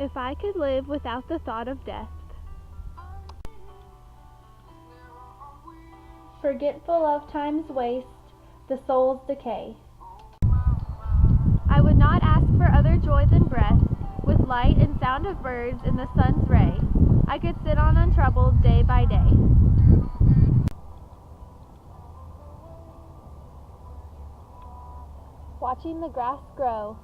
If I could live without the thought of death. Forgetful of time's waste, the soul's decay. I would not ask for other joy than breath, with light and sound of birds in the sun's ray. I could sit on untroubled day by day. Watching the grass grow.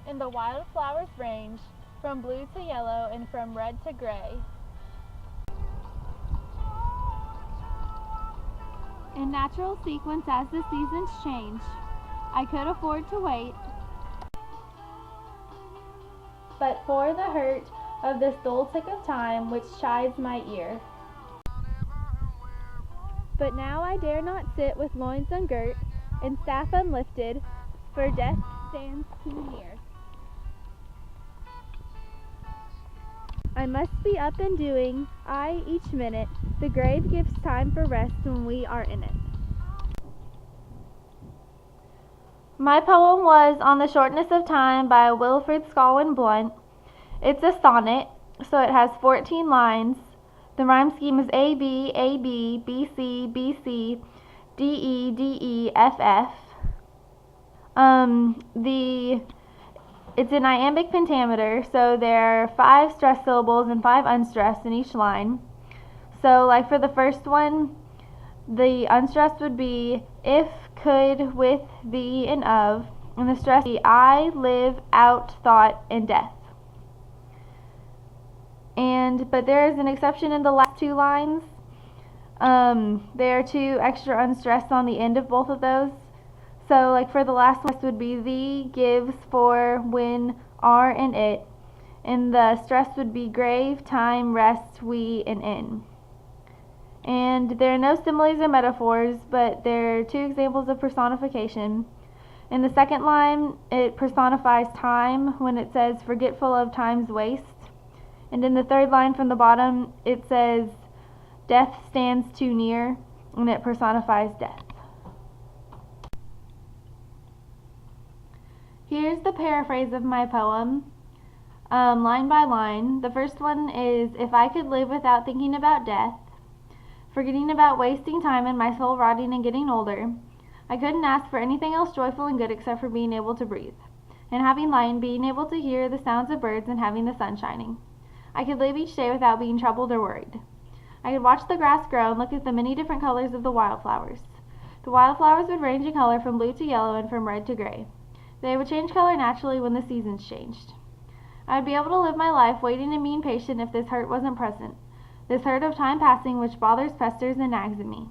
And the wildflowers range from blue to yellow and from red to gray. In natural sequence as the seasons change, I could afford to wait, but for the hurt of this dull tick of time which chides my ear. But now I dare not sit with loins ungirt and staff unlifted, for death stands too near. I must be up and doing, I each minute. The grave gives time for rest when we are in it. My poem was On the Shortness of Time by Wilfred Scawen Blunt. It's a sonnet, so it has 14 lines. The rhyme scheme is A, B, A, B, B, C, B, C, D, E, D, E, F, F. It's an iambic pentameter, so there are 5 stressed syllables and 5 unstressed in each line. So like for the first one, the unstressed would be if, could, with, thee, and of, and the stressed would be I, live, out, thought, and death. But there is an exception in the last 2 lines. There are 2 extra unstressed on the end of both of those. So like for the last one, this would be thee, gives, for, when, are, and it. And the stress would be grave, time, rest, we, and in. And there are no similes or metaphors, but there are 2 examples of personification. In the second line, it personifies time when it says forgetful of time's waste. And in the third line from the bottom, it says death stands too near, and it personifies death. Here's the paraphrase of my poem, line by line. The first one is, if I could live without thinking about death, forgetting about wasting time and my soul rotting and getting older, I couldn't ask for anything else joyful and good except for being able to breathe, and having light and being able to hear the sounds of birds and having the sun shining. I could live each day without being troubled or worried. I could watch the grass grow and look at the many different colors of the wildflowers. The wildflowers would range in color from blue to yellow and from red to gray. They would change color naturally when the seasons changed. I would be able to live my life waiting and being patient if this hurt wasn't present, this hurt of time passing which bothers, pesters, and nags at me.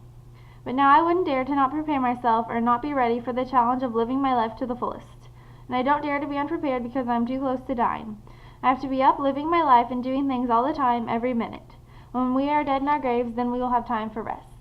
But now I wouldn't dare to not prepare myself or not be ready for the challenge of living my life to the fullest. And I don't dare to be unprepared because I'm too close to dying. I have to be up, living my life, and doing things all the time, every minute. When we are dead in our graves, then we will have time for rest.